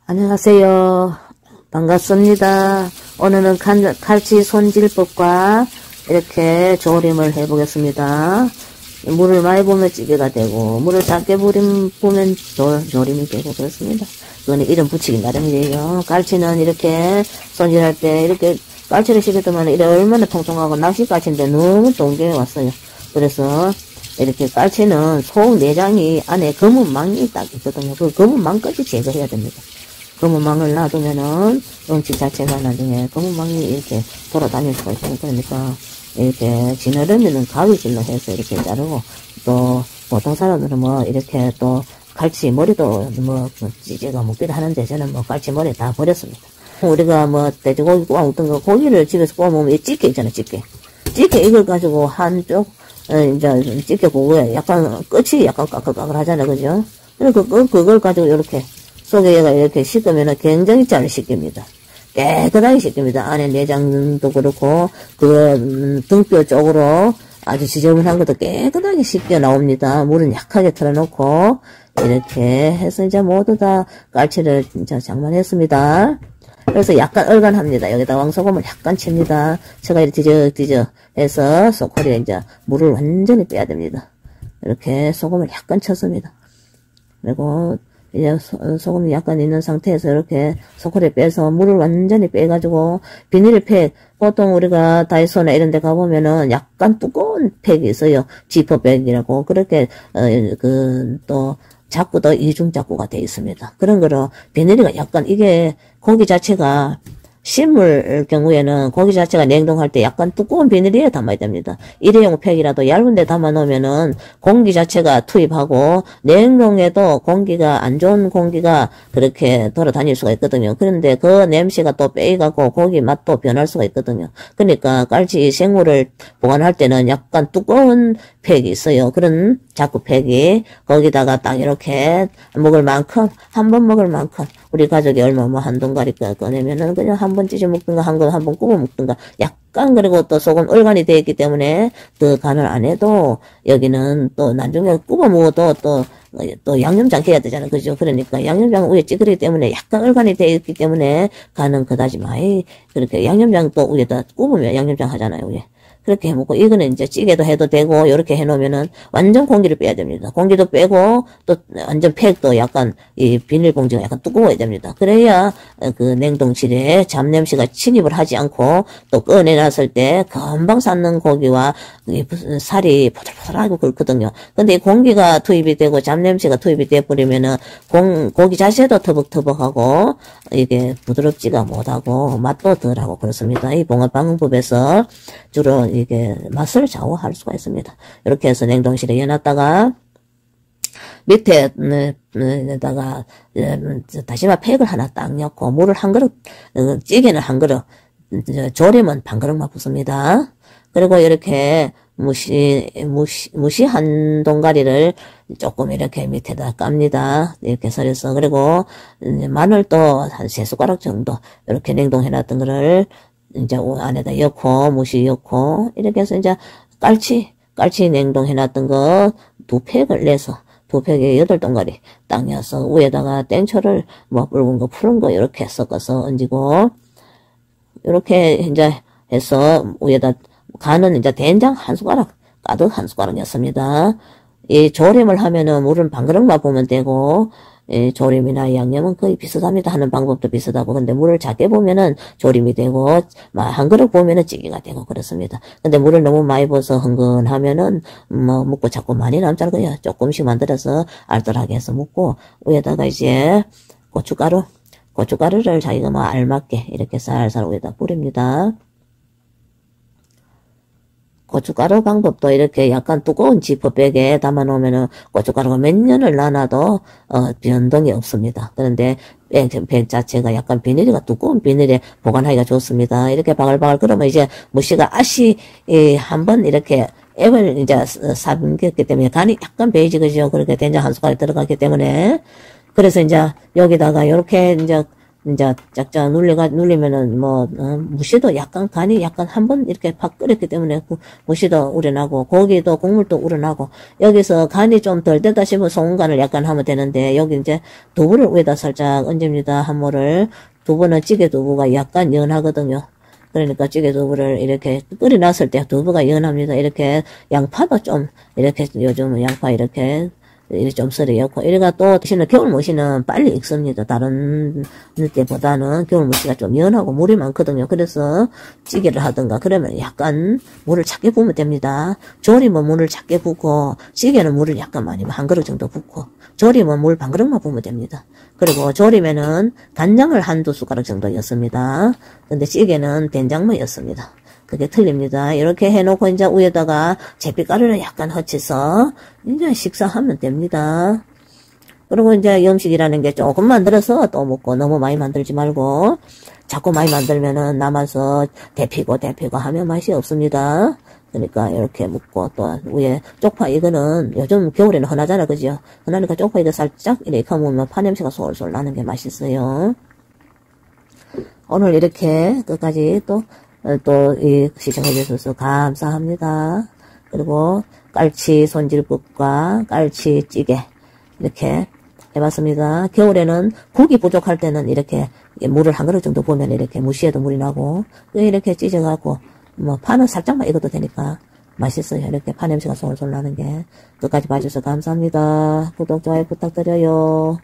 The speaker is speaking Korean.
안녕하세요. 반갑습니다. 오늘은 칼치 손질법과 이렇게 조림을 해보겠습니다. 물을 많이 부으면 찌개가 되고, 물을 작게 부으면 조림이 되고 그렇습니다. 그거는 이름 붙이기 나름이에요. 갈치는 이렇게 손질할 때 이렇게 깔치를 씹었더만 이래 얼마나 통통하고 낚시 깔치인데 너무 동경에 왔어요. 그래서 이렇게 깔치는 속 내장이 안에 검은 망이 딱 있거든요. 그 검은 망까지 제거해야 됩니다. 검은 망을 놔두면은 음식 자체가 나중에 검은 망이 이렇게 돌아다닐 수가 있어요. 그러니까 이렇게 지느러미는 가위질로 해서 이렇게 자르고, 또 보통 사람들은 뭐 이렇게 또 갈치 머리도 뭐 찌개가 먹기도 하는데 저는 뭐 갈치 머리 다 버렸습니다. 우리가 뭐 돼지고기 구워 먹던 거 고기를 집에서 구워 먹으면 이 찌개 있잖아요. 찌개 이걸 가지고 한쪽 이제 찌개 고기에 약간 끝이 약간 까끌까끌 하잖아요. 그죠? 그리고 그걸 가지고 이렇게 속에 얘가 이렇게 씻으면은 굉장히 잘 씻깁니다. 깨끗하게 씻깁니다. 안에 내장도 그렇고 등뼈 쪽으로 아주 지저분한 것도 깨끗하게 씻겨 나옵니다. 물은 약하게 틀어놓고 이렇게 해서 이제 모두 다 깔치를 진짜 장만했습니다. 그래서 약간 얼간합니다. 여기다 왕소금을 약간 칩니다. 제가 이렇게 뒤져 해서 소쿠리에 이제 물을 완전히 빼야 됩니다. 이렇게 소금을 약간 쳤습니다. 그리고 이제 소금이 약간 있는 상태에서 이렇게 소쿠리에 빼서 물을 완전히 빼가지고 비닐팩, 보통 우리가 다이소나 이런 데 가보면은 약간 두꺼운 팩이 있어요. 지퍼백이라고. 그렇게 또 자꾸도 이중 자꾸가 되어 있습니다. 그런 거로 비닐이가 약간 이게 고기 자체가 심을 경우에는 고기 자체가 냉동할 때 약간 두꺼운 비닐에 담아야 됩니다. 일회용 팩이라도 얇은 데 담아 놓으면은 공기 자체가 투입하고 냉동에도 공기가 안 좋은 공기가 그렇게 돌아다닐 수가 있거든요. 그런데 그 냄새가 또 빼갖고 고기 맛도 변할 수가 있거든요. 그러니까 깔치 생물을 보관할 때는 약간 두꺼운 팩이 있어요. 그런 자꾸 팩이 거기다가 딱 이렇게 먹을 만큼 한 번 먹을 만큼 우리 가족이 얼마 뭐 한 덩가리 꺼내면은 그냥 한 번 찢어 먹든가 한 번 구워 먹든가 약간. 그리고 또 소금 얼간이 되어 있기 때문에 그 간을 안 해도 여기는 또 나중에 구워 먹어도 또 양념장 해야 되잖아요. 그죠? 그러니까 양념장 위에 찌그리기 때문에 약간 얼간이 되어 있기 때문에 간은 그다지 많이 그렇게 양념장 또 위에다 구우면 양념장 하잖아요. 위에. 그렇게 해먹고, 이거는 이제 찌개도 해도 되고, 요렇게 해놓으면은 완전 공기를 빼야 됩니다. 공기도 빼고, 또 완전 팩도 약간, 이 비닐봉지가 약간 두꺼워야 됩니다. 그래야 그 냉동실에 잡냄새가 침입을 하지 않고, 또 꺼내놨을 때 금방 삶는 고기와 살이 포들포들하고 그렇거든요. 근데 이 공기가 투입이 되고, 잡냄새가 투입이 돼버리면은, 고기 자체도 터벅터벅하고, 이게 부드럽지가 못하고, 맛도 덜하고 그렇습니다. 이 방법에서 주로 이게 맛을 좌우할 수가 있습니다. 이렇게 해서 냉동실에 넣어놨다가 밑에다가 다시마 팩을 하나 딱 넣고 물을 한 그릇, 찌개는 한 그릇, 조림은 반 그릇만 붓습니다. 그리고 이렇게 무시 한 동가리를 조금 이렇게 밑에다 깝니다. 이렇게 썰어서. 그리고 마늘도 한 3숟가락 정도 이렇게 냉동해놨던 거를 이제 안에다 넣고 무시 넣고 이렇게 해서 이제 깔치 냉동해놨던 거 2팩을 내서 2팩에 8동가리 딱 넣어서 위에다가 땡초를 뭐 붉은 거 푸른 거 이렇게 섞어서 얹고 이렇게 이제 해서 위에다 간은 이제 된장 1숟가락 가득 1숟가락 넣습니다. 이 조림을 하면은 물은 반 그릇만 부으면 되고 조림이나 양념은 거의 비슷합니다. 하는 방법도 비슷하고. 근데 물을 작게 보면은 조림이 되고, 한 그릇 보면은 찌개가 되고 그렇습니다. 근데 물을 너무 많이 부어서 흥건하면은, 뭐, 먹고 자꾸 많이 남잖아요. 조금씩 만들어서 알뜰하게 해서 먹고, 위에다가 이제 고춧가루를 자기가 뭐 알맞게 이렇게 살살 위에다 뿌립니다. 고춧가루 방법도 이렇게 약간 두꺼운 지퍼백에 담아 놓으면은 고춧가루가 몇 년을 놔놔도 변동이 없습니다. 그런데 백 자체가 약간 비닐이가 두꺼운 비닐에 보관하기가 좋습니다. 이렇게 바글바글 그러면 이제 무시가 한번 이렇게 앱을 이제 삼켰기 때문에 간이 약간 베이지그죠. 그렇게 된장 1숟가락 들어갔기 때문에. 그래서 이제 여기다가 이렇게 이제 이제 짝짝 눌리면은 무시도 약간 간이 약간 한번 이렇게 팍 끓였기 때문에 무시도 우러나고 고기도 국물도 우러나고 여기서 간이 좀 덜 됐다 싶으면 소금 간을 약간 하면 되는데 여기 이제 두부를 위에다 살짝 얹습니다. 한모를. 두부는 찌개 두부가 약간 연하거든요. 그러니까 찌개 두부를 이렇게 끓여놨을 때 두부가 연합니다. 이렇게 양파도 좀 이렇게 요즘은 양파 이렇게 좀 썰어요. 이래가 또 드시는 겨울무시는 빨리 익습니다. 다른 때보다는 겨울무시가 좀 연하고 물이 많거든요. 그래서 찌개를 하든가 그러면 약간 물을 작게 부으면 됩니다. 조림은 물을 작게 붓고 찌개는 물을 약간 많이 한 그릇 정도 붓고 조림은 물 반 그릇만 부으면 됩니다. 그리고 조림에는 간장을 한두 숟가락 정도 였습니다. 근데 찌개는 된장만 였습니다. 그게 틀립니다. 이렇게 해놓고 이제 위에다가 제피가루를 약간 허치서 이제 식사하면 됩니다. 그리고 이제 음식이라는 게 조금 만들어서 또 먹고 너무 많이 만들지 말고 자꾸 많이 만들면은 남아서 데피고 하면 맛이 없습니다. 그러니까 이렇게 먹고 또 위에 쪽파 이거는 요즘 겨울에는 흔하잖아 그죠? 흔하니까 쪽파 이거 살짝 이렇게 먹으면 파냄새가 솔솔 나는 게 맛있어요. 오늘 이렇게 끝까지 또 시청해 주셔서 감사합니다. 그리고 깔치 손질법과 깔치 찌개 이렇게 해봤습니다. 겨울에는 국이 부족할 때는 이렇게 물을 한 그릇 정도 부으면 이렇게 무시해도 물이 나고 이렇게 찢어갖고 파는 살짝만 익어도 되니까 맛있어요. 이렇게 파 냄새가 솔솔 나는 게 끝까지 봐주셔서 감사합니다. 구독, 좋아요 부탁드려요.